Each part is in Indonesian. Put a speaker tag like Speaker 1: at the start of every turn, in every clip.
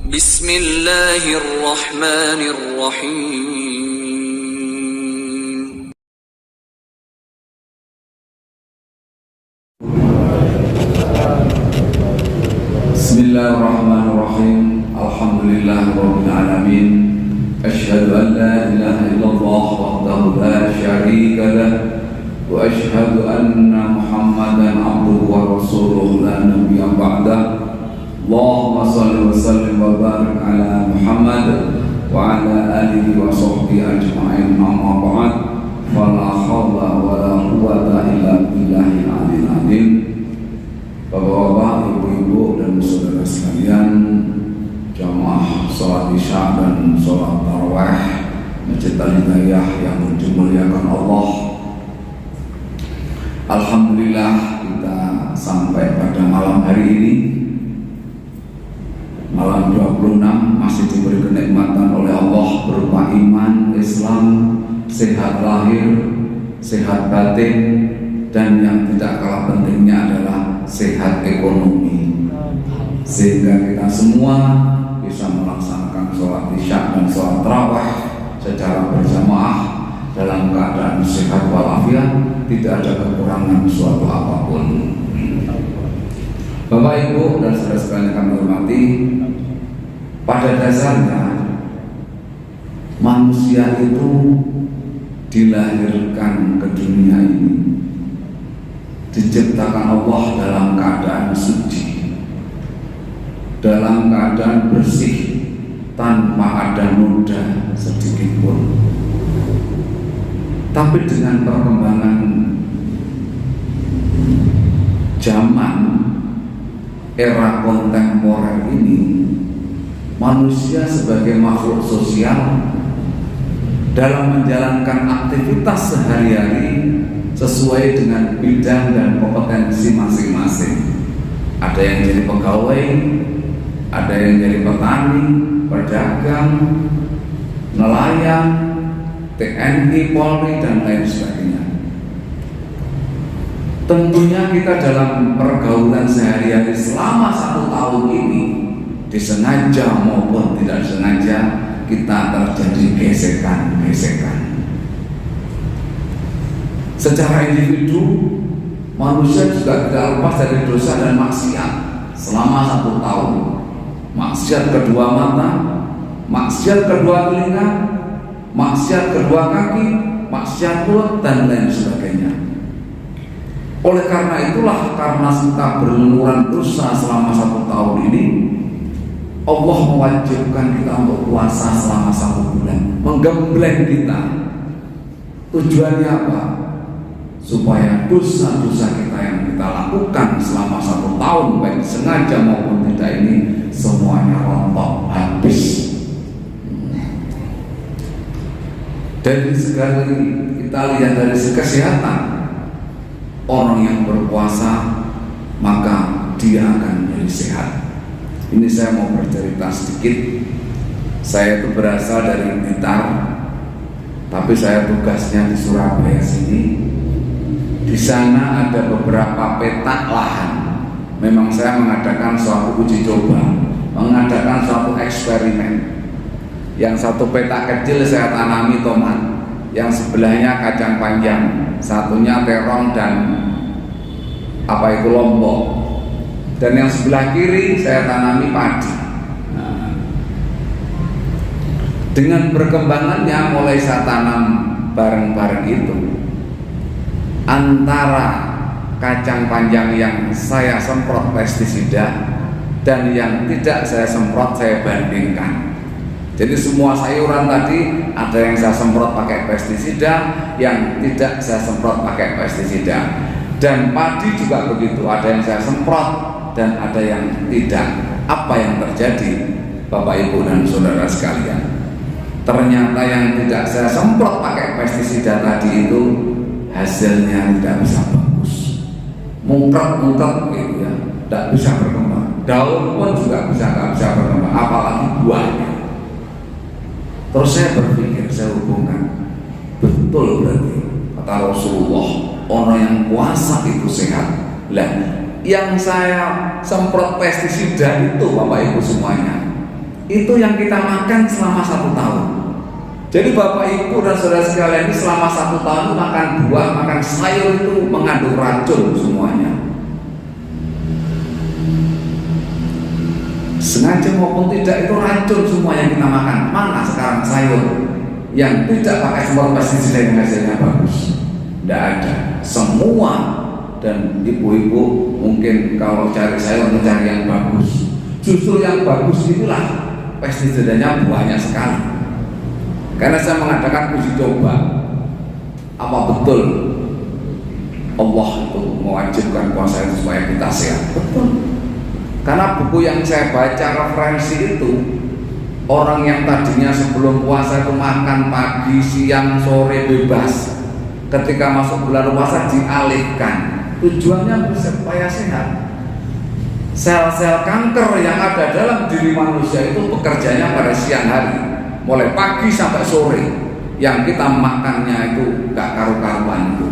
Speaker 1: Bismillahirrahmanirrahim.
Speaker 2: Bismillahirrahmanirrahim. Alhamdulillahirabbil alamin. Asyhadu an la ilaha illallah wahdahu la syarika lah wa asyhadu anna Muhammadan abduhu wa rasuluhu la nabiyya ba'dah. Allahumma shalli wa sallim wa barik ala Muhammad wa ala alihi wa sahbihi ajma'in. Amma ba'd. Fala haula wa la quwwata illa billahil aliyyil azim. Bapak-bapak, ibu-ibu dan saudara sekalian, jamaah sholat isya dan sholat tarawih Masjid Al-Hidayah yang dimuliakan Allah. Alhamdulillah kita sampai pada malam hari ini, malam 26, masih diberi kenikmatan oleh Allah berupa iman, Islam, sehat lahir, sehat batin, dan yang tidak kalah pentingnya adalah sehat ekonomi, sehingga kita semua bisa melaksanakan sholat isya dan sholat tarawih secara berjamaah dalam keadaan sehat walafiat, tidak ada kekurangan suatu apapun. Bapak, Ibu, dan saudara sekalian kami hormati, pada dasarnya manusia itu dilahirkan ke dunia ini, diciptakan Allah dalam keadaan suci, dalam keadaan bersih, tanpa ada noda sedikit pun. Tapi dengan perkembangan zaman, era kontemporer ini, manusia sebagai makhluk sosial dalam menjalankan aktivitas sehari-hari sesuai dengan bidang dan kompetensi masing-masing. Ada yang jadi pegawai, ada yang jadi petani, pedagang, nelayan, TNI, Polri, dan lain sebagainya. Tentunya kita dalam pergaulan sehari-hari selama 1 tahun ini, disengaja maupun tidak disengaja, kita terjadi gesekan-gesekan. Secara individu, manusia juga tidak lepas dari dosa dan maksiat selama 1 tahun. Maksiat kedua mata, maksiat kedua telinga, maksiat kedua kaki, maksiat mulut, dan lain sebagainya. Oleh karena itulah, karena kita berlumuran dosa selama 1 tahun ini, Allah mewajibkan kita untuk puasa selama 1 bulan, menggembleng kita. Tujuannya apa? Supaya dosa-dosa kita yang kita lakukan selama 1 tahun, baik sengaja maupun tidak, ini semuanya rontok habis. Dari segala kita lihat dari segi kesehatan, orang yang berpuasa maka dia akan menjadi sehat. Ini saya mau bercerita sedikit. Saya itu berasal dari Blitar, tapi saya tugasnya di Surabaya sini. Di sana ada beberapa petak lahan. Memang saya mengadakan suatu uji coba, mengadakan suatu eksperimen. Yang satu petak kecil saya tanami tomat, yang sebelahnya kacang panjang, satunya terong dan lombok. Dan yang sebelah kiri saya tanami padi. Nah, dengan perkembangannya mulai saya tanam bareng-bareng itu, antara kacang panjang yang saya semprot pestisida dan yang tidak saya semprot, saya bandingkan. Jadi semua sayuran tadi ada yang saya semprot pakai pestisida, yang tidak saya semprot pakai pestisida. Dan padi juga begitu, ada yang saya semprot dan ada yang tidak. Apa yang terjadi, Bapak, Ibu, dan saudara sekalian? Ternyata yang tidak saya semprot pakai pestisida tadi itu hasilnya tidak bisa bagus, mungkret-mungkret gitu ya, tidak bisa berkembang. Daun pun juga nggak bisa berkembang, apalagi buahnya. Terus saya berpikir, saya hubungkan, betul berarti kata Rasulullah, orang yang puasa itu sehat. Lah, yang saya semprot pestisida itu, Bapak Ibu semuanya, itu yang kita makan selama 1 tahun. Jadi Bapak Ibu dan saudara sekalian, ini selama 1 tahun makan buah, makan sayur itu mengandung racun semuanya. Sengaja maupun tidak, itu racun semua yang kita makan. Mana sekarang sayur yang tidak pakai semprot pestisida yang hasilnya bagus? Tidak ada. Semua. Dan ibu-ibu mungkin kalau cari sayur mencari yang bagus. Justru yang bagus itulah pestisidanya banyak sekali. Karena saya mengadakan uji coba, apa betul Allah itu mewajibkan puasa itu supaya kita sehat? Betul. Karena buku yang saya baca referensi itu, orang yang tadinya sebelum puasa itu makan pagi, siang, sore bebas, ketika masuk bulan puasa dialihkan. Tujuannya supaya sehat. Sel-sel kanker yang ada dalam diri manusia itu bekerjanya pada siang hari, mulai pagi sampai sore. Yang kita makannya itu gak karu-karuan itu.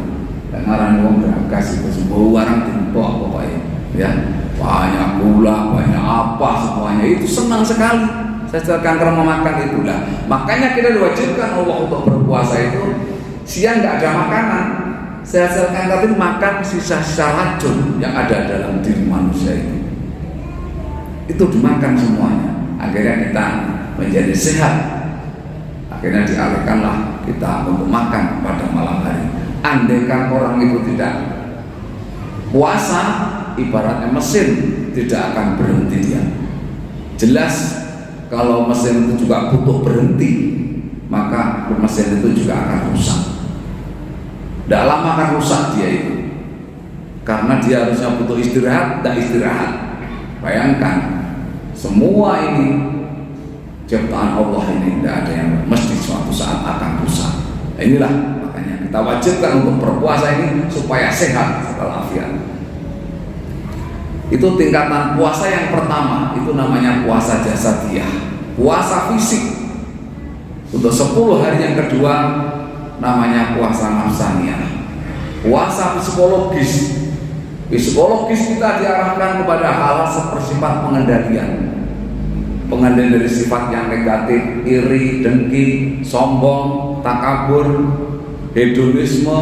Speaker 2: Dan ngarang wong gagas itu semua orang timpok pokoknya, ya. Banyak gula, banyak apa semuanya, itu senang sekali. Sel-sel kanker memakan itulah. Makanya kita diwajibkan Allah untuk berpuasa itu siang gak ada makanan. Sel-sel kanker itu makan sisa-sisa racun yang ada dalam diri manusia itu dimakan semuanya. Akhirnya kita menjadi sehat. Akhirnya dialihkanlah kita untuk makan pada malam hari. Andaikan orang itu tidak puasa, ibaratnya mesin tidak akan berhenti dia. Jelas kalau mesin itu juga butuh berhenti, maka mesin itu juga akan rusak. Tidak lama akan rusak dia itu, karena dia harusnya butuh istirahat, tidak istirahat. Bayangkan, semua ini ciptaan Allah ini tidak ada yang mesti suatu saat akan rusak. Nah, inilah makanya kita wajibkan untuk berpuasa ini supaya sehat walafiat. Itu tingkatan puasa yang pertama, itu namanya puasa jasadiah, puasa fisik. Untuk 10 hari yang kedua namanya puasa nafsaniyah, puasa psikologis. Psikologis kita diarahkan kepada hal bersifat pengendalian dari sifat yang negatif, iri, dengki, sombong, takabur, hedonisme.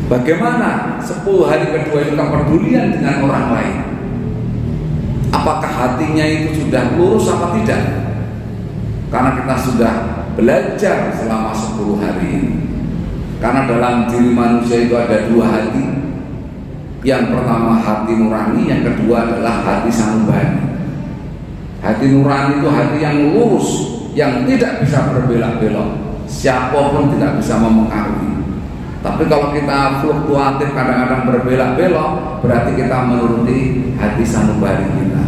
Speaker 2: Bagaimana 10 hari kedua itu kepedulian dengan orang lain? Apakah hatinya itu sudah lurus apa tidak? Karena kita sudah belajar selama 10 hari ini. Karena dalam diri manusia itu ada 2 hati. Yang pertama hati nurani, yang kedua adalah hati sanubari. Hati nurani itu hati yang lurus, yang tidak bisa berbelok-belok. Siapapun tidak bisa mempengaruhi. Tapi kalau kita fluktuatif, kadang-kadang berbelok-belok, berarti kita menuruti hati sanubari kita.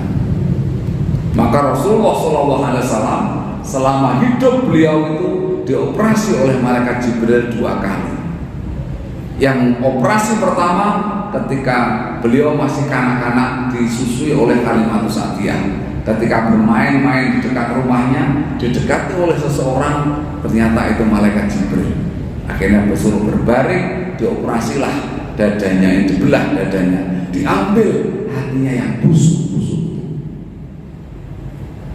Speaker 2: Maka Rasulullah SAW selama hidup beliau itu dioperasi oleh malaikat Jibril 2 kali. Yang operasi pertama ketika beliau masih kanak-kanak, disusui oleh Halimatus Sa'diyah. Ketika bermain-main di dekat rumahnya, didekati oleh seseorang, ternyata itu malaikat Jibril. Akhirnya disuruh berbaring, dioperasilah dadanya, yang dibelah dadanya, diambil hatinya yang busuk-busuk.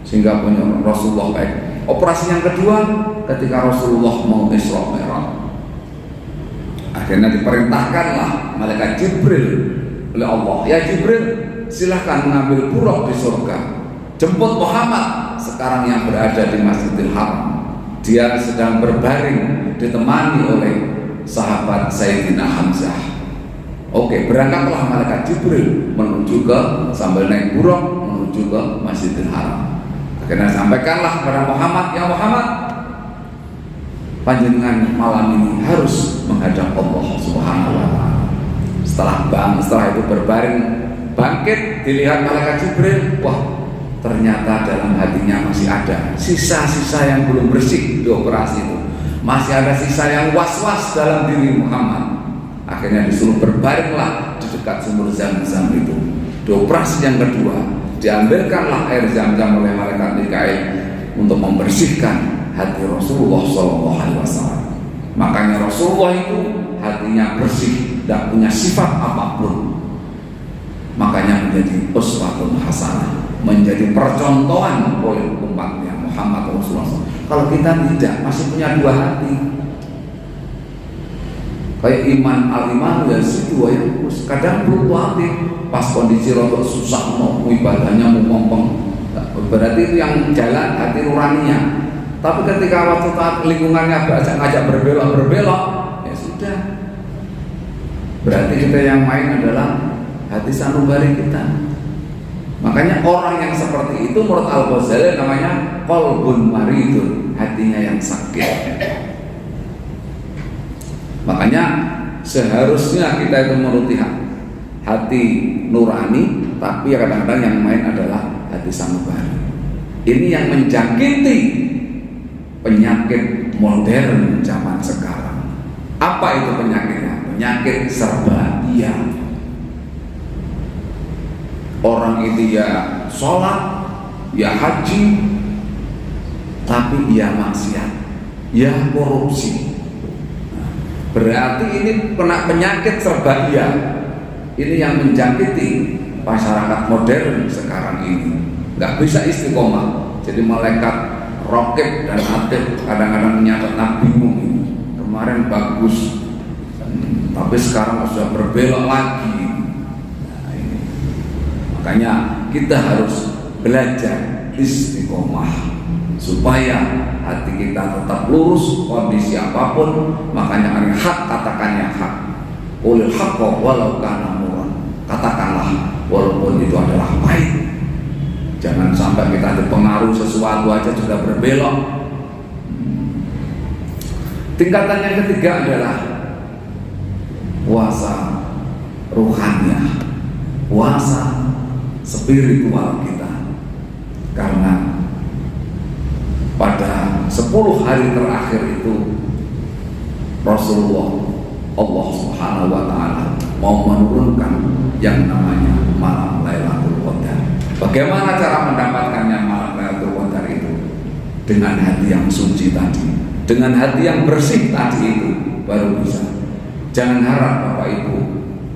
Speaker 2: Sehingga punya Rasulullah baik. Operasi yang kedua ketika Rasulullah mau Isra Mi'raj. Akhirnya diperintahkanlah malaikat Jibril oleh Allah, ya Jibril, silahkan mengambil buruk di surga, jemput Muhammad sekarang yang berada di Masjidil Haram. Dia sedang berbaring ditemani oleh sahabat Sayyidina Hamzah. Oke, berangkatlah malaikat Jibril menuju ke, sambil naik buruk menuju ke Masjidil Haram. Akhirnya sampaikanlah kepada Muhammad, ya Muhammad, panjenengan malam ini harus menghadap Allah Subhanahu wa Ta'ala. Setelah itu berbaring, bangkit, dilihat malaikat Jibril, wah, ternyata dalam hatinya masih ada sisa-sisa yang belum bersih di operasi itu. Masih ada sisa yang was-was dalam diri Muhammad. Akhirnya disuruh berbaringlah di dekat sumur Zam-Zam itu. Di operasi yang kedua, diambilkanlah air Zam-Zam oleh malaikat Mikail untuk membersihkan hati Rasulullah SAW. Makanya Rasulullah itu hatinya bersih, tidak punya sifat apapun. Makanya menjadi uswatun hasanah. menjadi percontohan oleh umatnya Muhammad Rasulullah. Kalau kita tidak, masih punya dua hati, kayak al-iman ya situ ya, kadang butuh hati pas kondisi rotok susah mau ibadahnya mau ngomong, berarti itu yang jalan hati nuraninya. Tapi ketika waktu lingkungannya ngajak berbelok ya sudah, berarti kita yang main adalah hati sanubari kita. Makanya orang yang seperti itu menurut Al-Ghazali namanya qalbun maridun, hatinya yang sakit. Makanya seharusnya kita itu menuruti hati nurani, tapi kadang-kadang yang main adalah hati sanubari. Ini yang menjangkiti penyakit modern zaman sekarang. Apa itu penyakitnya? Penyakit serba iya. Orang itu ya sholat, ya haji, tapi ya maksiat, ya korupsi. Berarti ini kena penyakit serba iya. Ini yang menjangkiti masyarakat modern sekarang ini. Nggak bisa istiqomah. Jadi malaikat Raqib dan Atid kadang-kadang menyangkut bingung. Kemarin bagus, tapi sekarang sudah berbelok lagi. Makanya kita harus belajar istiqomah supaya hati kita tetap lurus kondisi apapun. Makanya yang hak katakannya hak. Qulil haqqa walau kana murran. Katakanlah walaupun itu adalah pahit. Jangan sampai kita dipengaruhi sesuatu aja sudah berbelok. Tingkatan yang ketiga adalah puasa ruhaniyah, puasa spiritual kita. Karena pada 10 hari terakhir itu Rasulullah, Allah Subhanahu wa taala mau menurunkan yang namanya malam Lailatul Qadar. Bagaimana cara mendapatkannya malam Lailatul Qadar itu? Dengan hati yang suci tadi, dengan hati yang bersih tadi itu baru bisa. Jangan harap Bapak Ibu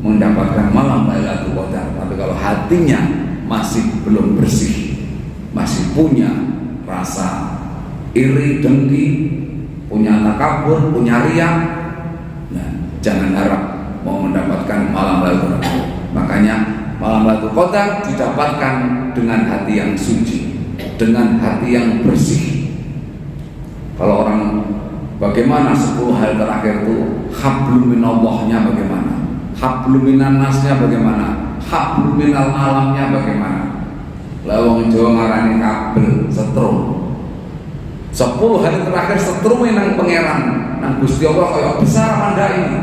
Speaker 2: mendapatkan malam Lailatul Qadar, tapi kalau hatinya masih belum bersih, masih punya rasa iri, dengki, punya takabur, punya riak, nah, jangan harap mau mendapatkan malam Lailatul Qadar. Makanya malam Lailatul Qadar didapatkan dengan hati yang suci, dengan hati yang bersih. Kalau orang bagaimana 10 hari terakhir itu hablum minallahnya bagaimana, hablum minan nasnya bagaimana, hablum minal alamnya bagaimana. Lawang Jawa ngarani kabel setrum. 10 hari terakhir setrum nang pangeran, nang Gusti Allah kaya besar Anda ini.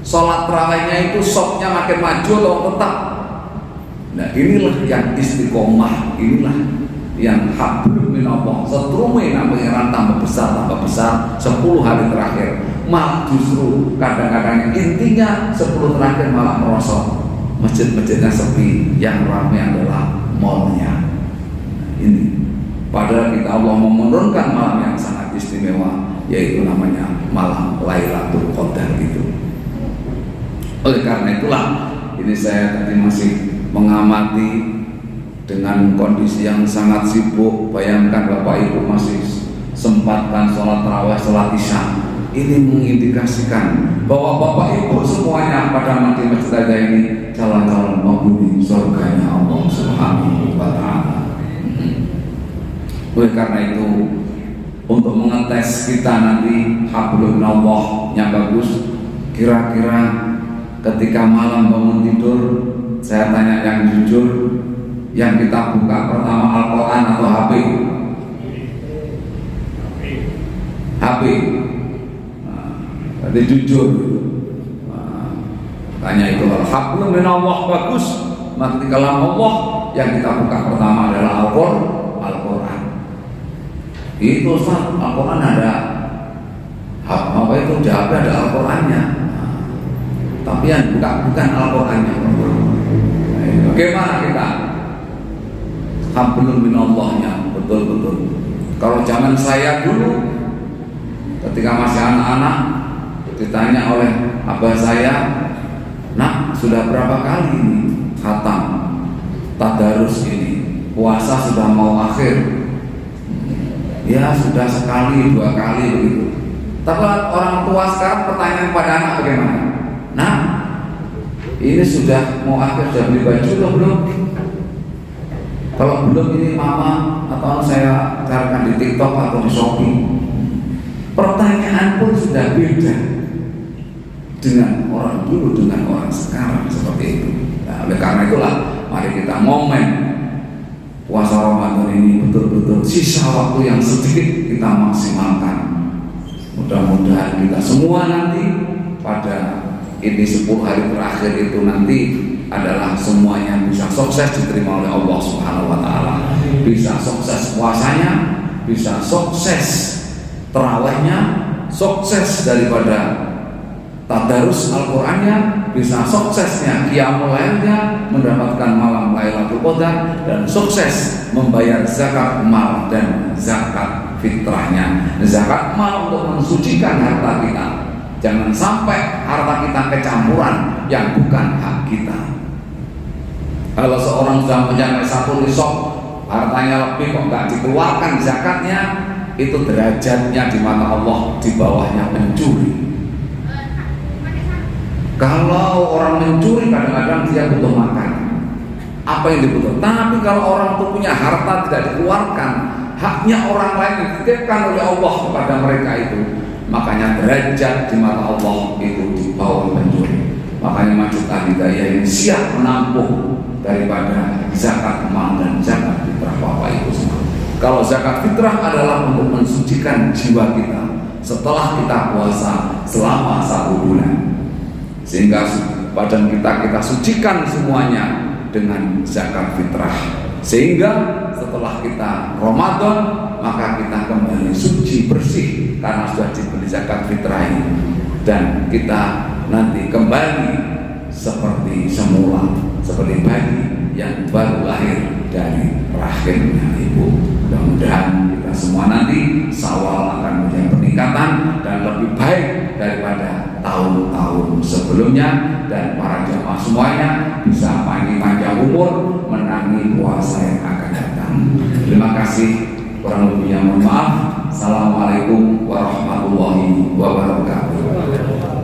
Speaker 2: Salat tarawihnya itu sopnya makin maju atau tetap. Nah, inilah yang istiqomah, inilah yang hablum minallah. Setrume nang pangeran tambah besar 10 hari terakhir. Malah justru kadang-kadang intinya 10 terakhir malah merosot. Masjid-masjidnya sepi, yang ramai adalah malnya. Ini padahal kita Allah mau menurunkan malam yang sangat istimewa, yaitu namanya malam Lailatul Qadar itu. Oleh karena itulah ini saya tadi masih mengamati dengan kondisi yang sangat sibuk. Bayangkan Bapak Ibu masih sempatkan sholat tarawih, sholat isya. Ini mengindikasikan bahwa Bapak Ibu semuanya pada mati masjid aja ini calon-calon penghuni surganya Allah Subhanahu wa taala. Oleh karena itu, untuk mengetes kita nanti hablum minallahnya bagus, kira-kira ketika malam bangun tidur, saya tanya yang jujur, yang kita buka pertama Al-Quran atau HP? HP. Berarti jujur. Tanya itu, kalau hablum minallah bagus, maka kalam Allah yang kita buka pertama adalah Al-Quran. Itu Ustaz, Al-Quran ada apa itu? Jawab ada Al-Qurannya. Tapi yang bukan Al-Qurannya. Bagaimana kita hablum minallahnya betul-betul? Kalau zaman saya dulu, ketika masih anak-anak, ditanya oleh abah saya, "Nak, sudah berapa kali ini khatam tadarus ini?" puasa sudah mau akhir, ya sudah sekali 2 kali begitu. Tapi orang tua sekarang pertanyaan pada anak bagaimana? Nah, ini sudah mau akhir, sudah beli baju atau belum? Kalau belum, ini mama atau saya carikan di TikTok atau di Shopee. Pertanyaan pun sudah beda dengan orang dulu dengan orang sekarang seperti itu. Nah, oleh karena itulah mari kita momen puasa Ramadan ini betul-betul sisa waktu yang sedikit kita maksimalkan. Mudah-mudahan kita semua nanti pada ini 10 hari terakhir itu nanti adalah semuanya bisa sukses diterima oleh Allah Subhanahu wa taala. Bisa sukses puasanya, bisa sukses tarawihnya, sukses daripada tadarus Al-Qur'annya, bisa suksesnya qiyamul lailnya, mendapatkan malam Lailatul Qadar, dan sukses membayar zakat mal dan zakat fitrahnya. Zakat mal untuk mensucikan harta kita. Jangan sampai harta kita kecampuran yang bukan hak kita. Kalau seorang sudah mencapai 1 nisab, hartanya lebih kok nggak dikeluarkan zakatnya, itu derajatnya di mata Allah di bawahnya pencuri. Kalau orang mencuri kadang-kadang dia butuh makan, apa yang dibutuhkan. Tapi kalau orang itu punya harta tidak dikeluarkan, haknya orang lain dititipkan oleh Allah kepada mereka itu, makanya derajat di mata Allah itu di bawah pencuri. Makanya majukan hidayah yang siap menampung daripada zakat mal dan zakat fitrah Bapak Ibu semua. Kalau zakat fitrah adalah untuk mensucikan jiwa kita setelah kita puasa selama 1 bulan, sehingga badan kita sucikan semuanya dengan zakat fitrah, sehingga setelah kita Ramadan maka kita kembali suci bersih karena sudah diberi zakat fitrah ini, dan kita nanti kembali seperti semula, seperti bayi yang baru lahir dari rahimnya ibu. Mudah-mudahan kita semua nanti Syawal akan menjadi peningkatan dan lebih baik daripada tahun-tahun sebelumnya, dan para jamaah semuanya bisa panjang umur menangi puasa yang akan datang. Terima kasih, kurang lebihnya mohon maaf. Assalamualaikum warahmatullahi wabarakatuh.